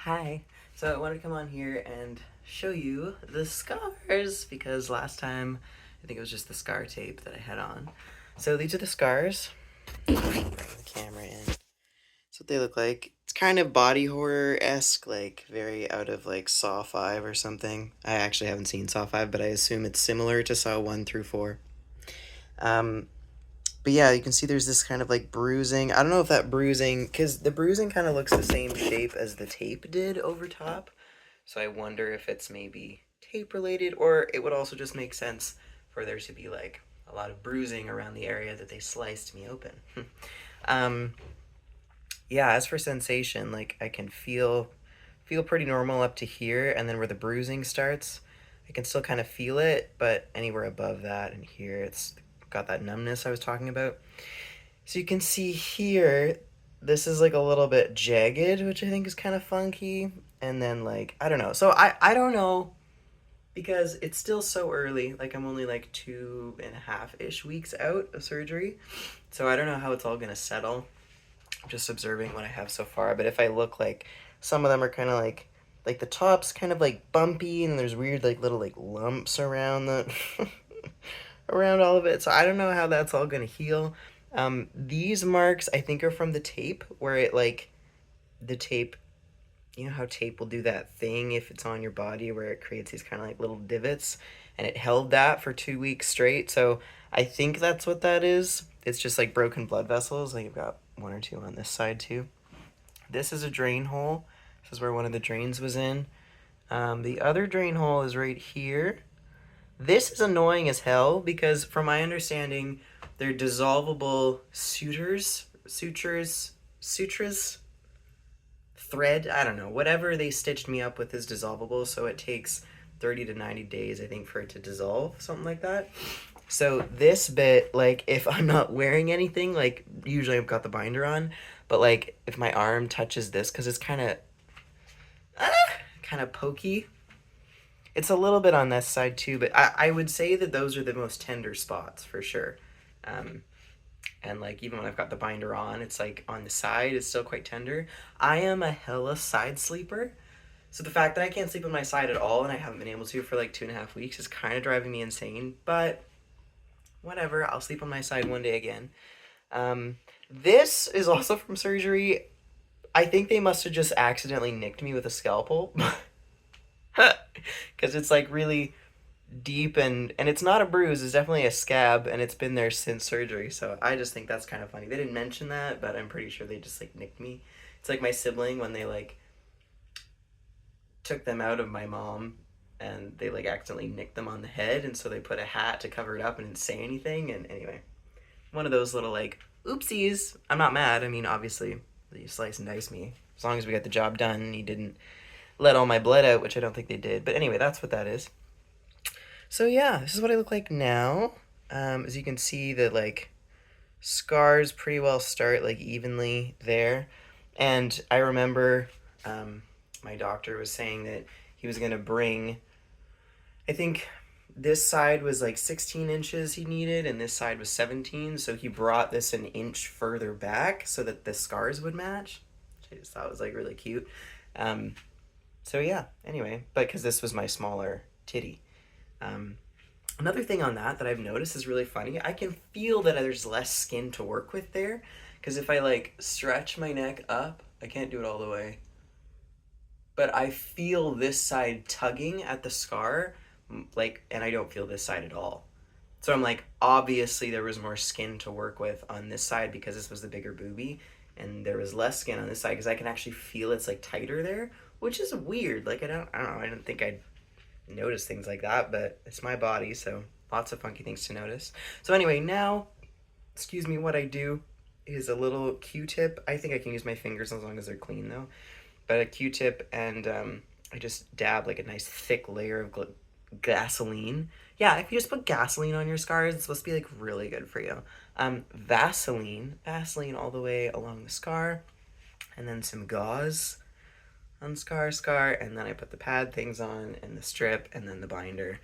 Hi. So I wanted to come on here and show you the scars because last time I think it was just the scar tape that I had on. So these are the scars. Bring the camera in. That's what they look like. It's kind of body horror-esque, like very out of like Saw 5 or something. I actually haven't seen Saw 5, but I assume it's similar to Saw 1 through 4. Um, but yeah, you can see there's this kind of like bruising. I don't know if that bruising, because the bruising kind of looks the same shape as the tape did over top. So I wonder if it's maybe tape related, or it would also just make sense for there to be like a lot of bruising around the area that they sliced me open. um, yeah, as for sensation, like I can feel pretty normal up to here, and then where the bruising starts, I can still kind of feel it, but anywhere above that and here, it's got that numbness I was talking about. So you can see here, this is like a little bit jagged, which I think is kind of funky. And then like, I don't know. So I don't know because it's still so early. Like I'm only like 2.5-ish weeks out of surgery. So I don't know how it's all gonna settle. I'm just observing what I have so far. But if I look like some of them are kind of like the top's kind of like bumpy and there's weird like little like lumps around the around all of it. So I don't know how that's all gonna heal. These marks I think are from the tape where it like the tape, you know how tape will do that thing if it's on your body where it creates these kind of like little divots, and it held that for 2 weeks straight. So I think that's what that is. It's just like broken blood vessels. Like you've got one or two on this side too. This is a drain hole. This is where one of the drains was in. The other drain hole is right here. This is annoying as hell because, from my understanding, they're dissolvable sutures, thread. I don't know. Whatever they stitched me up with is dissolvable, so it takes 30 to 90 days, I think, for it to dissolve, something like that. So this bit, like, if I'm not wearing anything, like, usually I've got the binder on, but like, if my arm touches this, because it's kind of pokey, it's a little bit on this side too, but I would say that those are the most tender spots for sure. Um, and like even when I've got the binder on, it's like on the side, it's still quite tender. I am a hella side sleeper. So the fact that I can't sleep on my side at all and I haven't been able to for like 2.5 weeks is kind of driving me insane. But whatever, I'll sleep on my side one day again. This is also from surgery. I think they must have just accidentally nicked me with a scalpel. Because it's like really deep, and it's not a bruise, it's definitely a scab, and it's been there since surgery. So I just think that's kind of funny. They didn't mention that, but I'm pretty sure they just like nicked me. It's like my sibling when they like took them out of my mom and they like accidentally nicked them on the head, and so they put a hat to cover it up and didn't say anything. And anyway, one of those little like oopsies. I'm not mad. I mean, obviously you slice and dice me as long as we got the job done and you didn't let all my blood out, which I don't think they did. But anyway, that's what that is. So yeah, this is what I look like now. As you can see, the like scars pretty well start like evenly there. And I remember my doctor was saying that he was gonna bring, I think this side was like 16 inches he needed and this side was 17, so he brought this an inch further back so that the scars would match, which I just thought was like really cute. Um, so yeah, anyway, but because this was my smaller titty. Um, Another thing on that I've noticed is really funny. I can feel that there's less skin to work with there, because if I like stretch my neck up, I can't do it all the way, but I feel this side tugging at the scar, like, and I don't feel this side at all. So I'm like, obviously there was more skin to work with on this side because this was the bigger boobie, and there was less skin on this side because I can actually feel it's like tighter there, which is weird. Like I don't know. I didn't think I'd notice things like that, but it's my body, so lots of funky things to notice. So anyway, now, excuse me, what I do is a little Q-tip. I think I can use my fingers as long as they're clean though. But a Q-tip, and I just dab like a nice thick layer of gasoline. Yeah, if you just put gasoline on your scars, it's supposed to be like really good for you. Vaseline all the way along the scar, and then some gauze on scar, and then I put the pad things on and the strip and then the binder.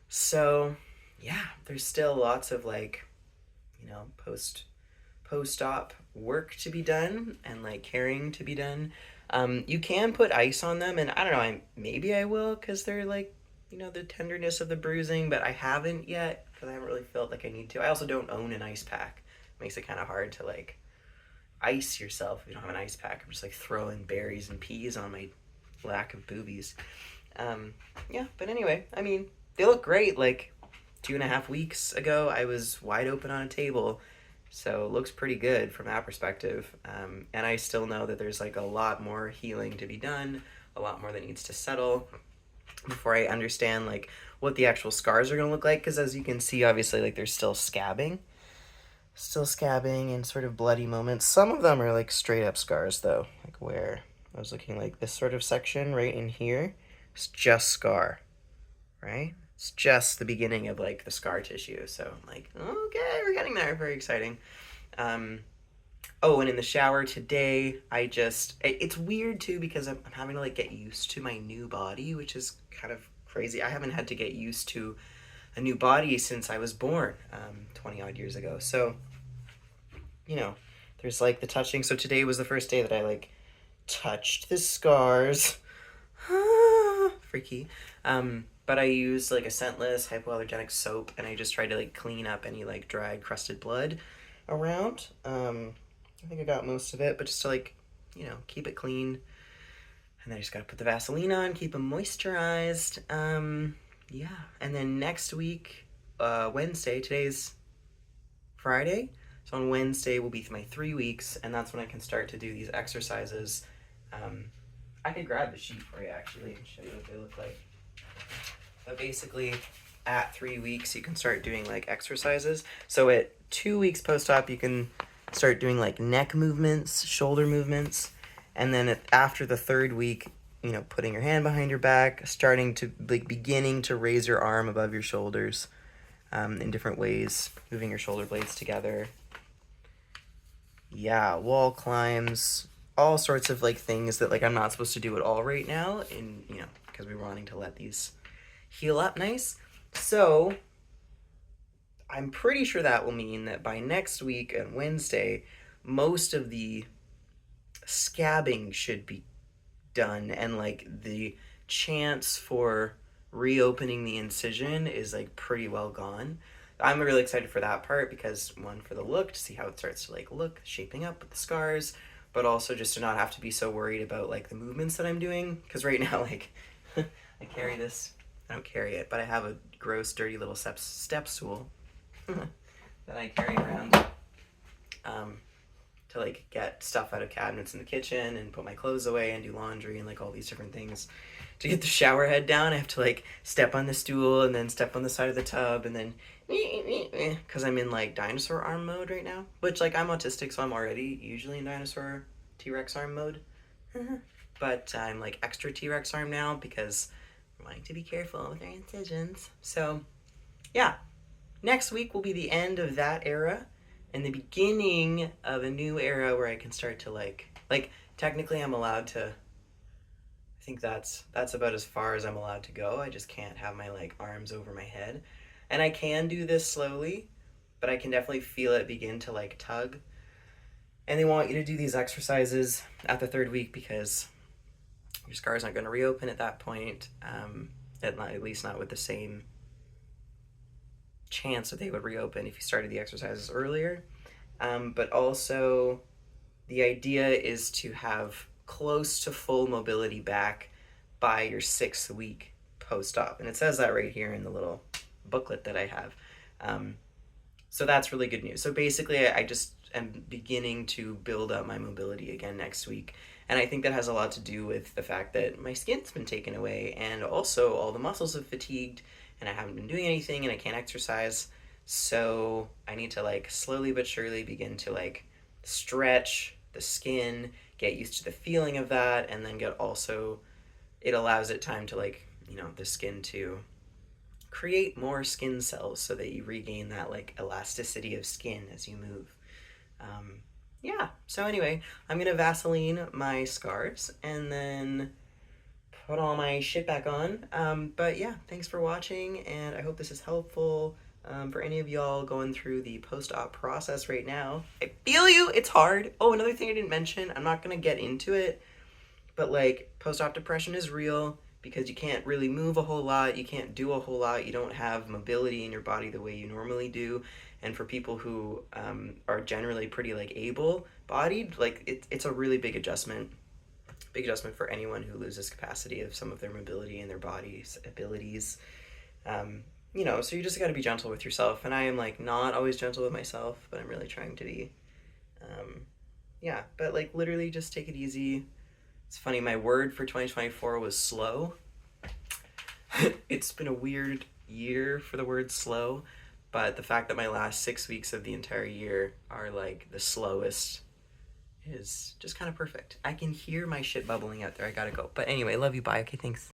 So yeah, there's still lots of like, post-op work to be done and like caring to be done. You can put ice on them, and I don't know, maybe I will, because they're like, the tenderness of the bruising, but I haven't yet, because I haven't really felt like I need to. I also don't own an ice pack. It makes it kind of hard to like ice yourself if you don't have an ice pack. I'm just like throwing berries and peas on my lack of boobies. Yeah, but anyway, I mean, they look great. Like 2.5 weeks ago, I was wide open on a table, so it looks pretty good from that perspective. And I still know that there's like a lot more healing to be done, a lot more that needs to settle before I understand like what the actual scars are going to look like. Because as you can see, obviously, like there's still scabbing and sort of bloody moments. Some of them are like straight up scars though, like where I was looking, like this sort of section right in here, it's just scar, right? It's just the beginning of like the scar tissue. So I'm like, okay, we're getting there. Very exciting. Oh, and in the shower today, it's weird too because I'm having to like get used to my new body, which is kind of crazy. I haven't had to get used to a new body since I was born 20 odd years ago. So, there's like the touching. So today was the first day that I like touched the scars. Freaky. But I used like a scentless hypoallergenic soap, and I just tried to like clean up any like dried crusted blood around. I think I got most of it, but just to like, keep it clean. And then I just gotta put the Vaseline on, keep them moisturized. Yeah. And then next week, Wednesday, today's Friday. So on Wednesday will be my 3 weeks, and that's when I can start to do these exercises. I could grab the sheet for you actually and show you what they look like. But basically, at 3 weeks, you can start doing like exercises. So at 2 weeks post-op, you can start doing like neck movements, shoulder movements, and then after the 3rd week, putting your hand behind your back, starting to like beginning to raise your arm above your shoulders in different ways, moving your shoulder blades together. Yeah, wall climbs, all sorts of like things that like I'm not supposed to do at all right now, and because we're wanting to let these heal up nice. So I'm pretty sure that will mean that by next week on Wednesday, most of the scabbing should be done, and like the chance for reopening the incision is like pretty well gone. I'm really excited for that part because, one, for the look, to see how it starts to like look shaping up with the scars, but also just to not have to be so worried about like the movements that I'm doing, because right now like I carry this, I don't carry it, but I have a gross dirty little step stool that I carry around to like get stuff out of cabinets in the kitchen and put my clothes away and do laundry and like all these different things. To get the shower head down, I have to like step on the stool and then step on the side of the tub, and then because I'm in like dinosaur arm mode right now, which like I'm autistic, so I'm already usually in dinosaur T-Rex arm mode. But I'm like extra T-Rex arm now because I'm wanting to be careful with our incisions. So yeah, next week will be the end of that era and the beginning of a new era where I can start to like technically I'm allowed to, I think that's about as far as I'm allowed to go. I just can't have my like arms over my head. And I can do this slowly, but I can definitely feel it begin to like tug. And they want you to do these exercises at the 3rd week because your scars aren't going to reopen at that point, at least not with the same chance that they would reopen if you started the exercises earlier. But also, the idea is to have close to full mobility back by your 6th week post-op. And it says that right here in the little booklet that I have. So that's really good news. So basically, I just am beginning to build up my mobility again next week. And I think that has a lot to do with the fact that my skin's been taken away, and also all the muscles have fatigued, and I haven't been doing anything, and I can't exercise. So I need to like slowly but surely begin to like stretch the skin, get used to the feeling of that, and then it allows it time to like, the skin to create more skin cells so that you regain that like elasticity of skin as you move. Yeah, so anyway, I'm gonna Vaseline my scars and then put all my shit back on. But yeah, thanks for watching, and I hope this is helpful for any of y'all going through the post-op process right now. I feel you, it's hard. Oh, another thing I didn't mention, I'm not gonna get into it, But like post-op depression is real because you can't really move a whole lot, you can't do a whole lot, you don't have mobility in your body the way you normally do. And for people who are generally pretty like able-bodied, like it's a really big adjustment for anyone who loses capacity of some of their mobility and their body's abilities. You know, so you just got to be gentle with yourself. And I am like not always gentle with myself, but I'm really trying to be. Um, yeah, but like literally just take it easy. It's funny, my word for 2024 was slow. It's been a weird year for the word slow, but the fact that my last 6 weeks of the entire year are like the slowest is just kind of perfect. I can hear my shit bubbling out there. I gotta go. But anyway, love you. Bye. Okay, thanks.